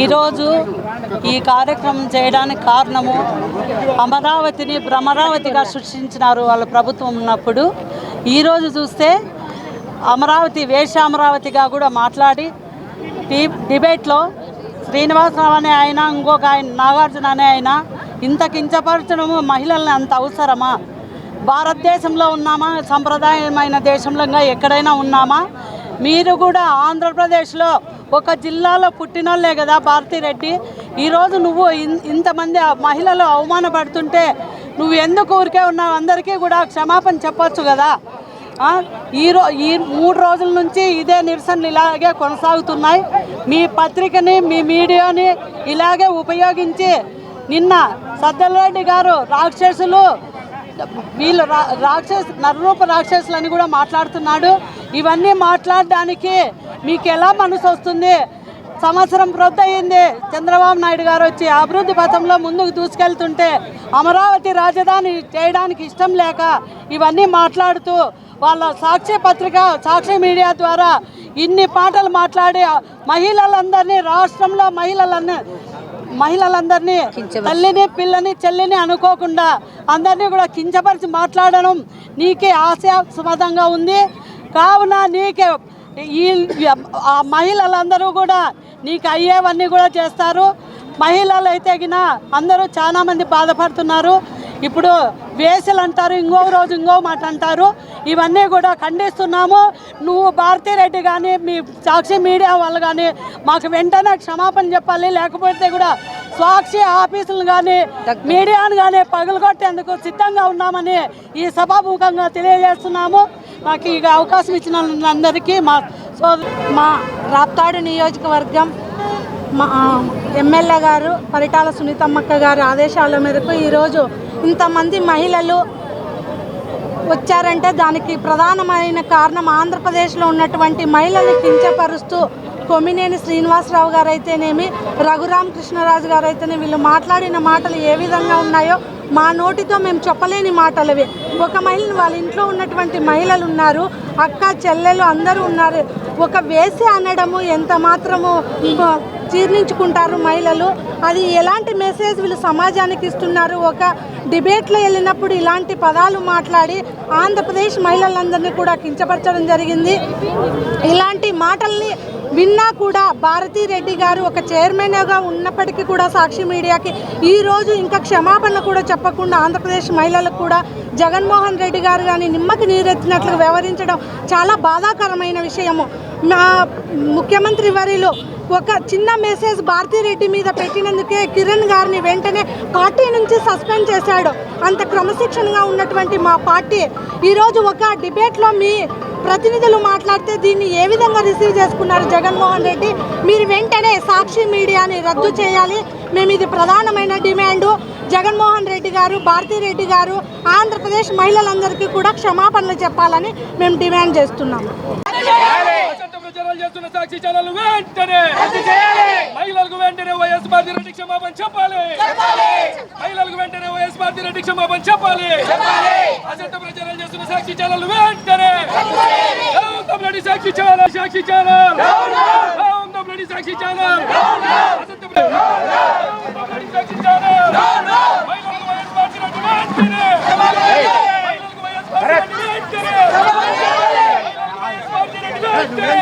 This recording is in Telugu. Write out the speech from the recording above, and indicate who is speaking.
Speaker 1: ఈరోజు ఈ కార్యక్రమం చేయడానికి కారణము అమరావతిని భ్రమరావతిగా సృష్టించినారు వాళ్ళ ప్రభుత్వం ఉన్నప్పుడు. ఈరోజు చూస్తే అమరావతి వేషామరావతిగా కూడా మాట్లాడి డిబేట్లో శ్రీనివాసరావు అనే ఆయన, ఇంకొక ఆయన నాగార్జున అనే ఆయన ఇంత కించపరచడము మహిళల్ని అంత అవసరమా? భారతదేశంలో ఉన్నామా? సంప్రదాయమైన దేశంలో ఎక్కడైనా ఉన్నామా? మీరు కూడా ఆంధ్రప్రదేశ్లో ఒక జిల్లాలో పుట్టినోళ్ళే కదా భారతిరెడ్డి. ఈరోజు నువ్వు ఇంతమంది మహిళలు అవమానపడుతుంటే నువ్వు ఎందుకు ఊరికే ఉన్నావు? అందరికీ కూడా క్షమాపణ చెప్పొచ్చు కదా. ఈ 3 రోజుల నుంచి ఇదే నిరసనలు ఇలాగే కొనసాగుతున్నాయి. మీ పత్రికని, మీ మీడియాని ఇలాగే ఉపయోగించి నిన్న సజ్జలరెడ్డి గారు రాక్షసులు, వీళ్ళు నరరూప రాక్షసులని కూడా మాట్లాడుతున్నాడు. ఇవన్నీ మాట్లాడడానికి మీకు ఎలా మనసు వస్తుంది? సంవత్సరం ప్రొద్దయింది చంద్రబాబు నాయుడు గారు వచ్చి అభివృద్ధి పథంలో ముందుకు దూసుకెళ్తుంటే అమరావతి రాజధాని చేయడానికి ఇష్టం లేక ఇవన్నీ మాట్లాడుతూ వాళ్ళ సాక్షి పత్రిక, సాక్షి మీడియా ద్వారా ఇన్ని పాటలు మాట్లాడి మహిళలందరినీ, రాష్ట్రంలో మహిళలందరినీ తల్లిని, పిల్లని, చెల్లిని అనుకోకుండా అందరినీ కూడా కించపరిచి మాట్లాడడం నీకే హాస్యాస్పదంగా ఉంది. కావున నీకే ఆ మహిళలందరూ కూడా నీకు అయ్యేవన్నీ కూడా చేస్తారు. మహిళలు అయితే గిన అందరూ చాలామంది బాధపడుతున్నారు. ఇప్పుడు వేసలు అంటారు, ఇంకో రోజు ఇంకో మాట అంటారు. ఇవన్నీ కూడా ఖండిస్తున్నాము. నువ్వు భారతిరెడ్డి కానీ, మీ సాక్షి మీడియా వాళ్ళు కానీ మాకు వెంటనే క్షమాపణ చెప్పాలి. లేకపోతే కూడా సాక్షి ఆఫీసులు కానీ, మీడియాను కానీ పగలగొట్టేందుకు సిద్ధంగా ఉన్నామని ఈ సభాముఖంగా తెలియజేస్తున్నాము. మాకు ఇక అవకాశం ఇచ్చిన అందరికీ మా రాప్తాడు నియోజకవర్గం మా ఎమ్మెల్యే గారు పరిటాల సునీతమ్మక్క గారి ఆదేశాల మేరకు ఈరోజు ఇంతమంది మహిళలు వచ్చారంటే దానికి ప్రధానమైన కారణం ఆంధ్రప్రదేశ్లో ఉన్నటువంటి మహిళల్ని కించపరుస్తూ కొమ్మినేని శ్రీనివాసరావు గారు అయితేనేమి, రఘురామకృష్ణరాజు గారు అయితేనే వీళ్ళు మాట్లాడిన మాటలు ఏ విధంగా ఉన్నాయో మా నోటితో మేము చెప్పలేని మాటలవి. ఒక మహిళ, వాళ్ళ ఇంట్లో ఉన్నటువంటి మహిళలు ఉన్నారు, అక్క చెల్లెలు అందరూ ఉన్నారు. ఒక వేసి అనడము ఎంత మాత్రము జీర్ణించుకుంటారు మహిళలు. అది ఎలాంటి మెసేజ్ వీళ్ళు సమాజానికి ఇస్తున్నారు? ఒక డిబేట్లో వెళ్ళినప్పుడు ఇలాంటి పదాలు మాట్లాడి ఆంధ్రప్రదేశ్ మహిళలందరినీ కూడా కించపరచడం జరిగింది. ఇలాంటి మాటల్ని విన్నా కూడా భారతిరెడ్డి గారు ఒక చైర్మన్గా ఉన్నప్పటికీ కూడా సాక్షి మీడియాకి ఈరోజు ఇంకా క్షమాపణ కూడా చెప్పకుండా ఆంధ్రప్రదేశ్ మహిళలకు కూడా జగన్మోహన్ రెడ్డి గారు కానీ నిమ్మకి నీరెత్తినట్లు వ్యవహరించడం చాలా బాధాకరమైన విషయము. మా ముఖ్యమంత్రి వర్యులు ఒక చిన్న మెసేజ్ భారతిరెడ్డి మీద పెట్టినందుకే కిరణ్ గారిని వెంటనే పార్టీ నుంచి సస్పెండ్ చేశాడు. అంత క్రమశిక్షణగా ఉన్నటువంటి మా పార్టీ ఈరోజు ఒక డిబేట్లో మీ ప్రతినిధులు మాట్లాడితే దీన్ని ఏ విధంగా రిసీవ్ చేసుకున్నారు జగన్మోహన్ రెడ్డి? మీరు వెంటనే సాక్షి మీడియాని రద్దు చేయాలి. మేము ఇది ప్రధానమైన డిమాండు. జగన్మోహన్ రెడ్డి గారు, భారతిరెడ్డి గారు ఆంధ్రప్రదేశ్ మహిళలందరికీ కూడా క్షమాపణలు చెప్పాలని మేము డిమాండ్ చేస్తున్నాము.
Speaker 2: సాక్షి ఛానల్ వెంటనే మహిళలకు వెంటనే వైఎస్ భారతిరెడ్డి క్షమాపణ చెప్పాలి. మహిళలకు వెంటనే వైఎస్ భారతిరెడ్డి క్షమాపణ చెప్పాలి. అసంత ప్రచారం చేస్తున్న సాక్షి ఛానల్ వెంటనే సాక్షి ఛానల్, సాక్షి ఛానల్, సాక్షి ఛానల్, సాక్షి ఛానల్, మహిళలకు వైఎస్ భారతిరెడ్డి వెంటనే, మహిళలకు వైఎస్ భారతిరెడ్డి వెంటనే, వైఎస్ భారతిరెడ్డి వెంటనే.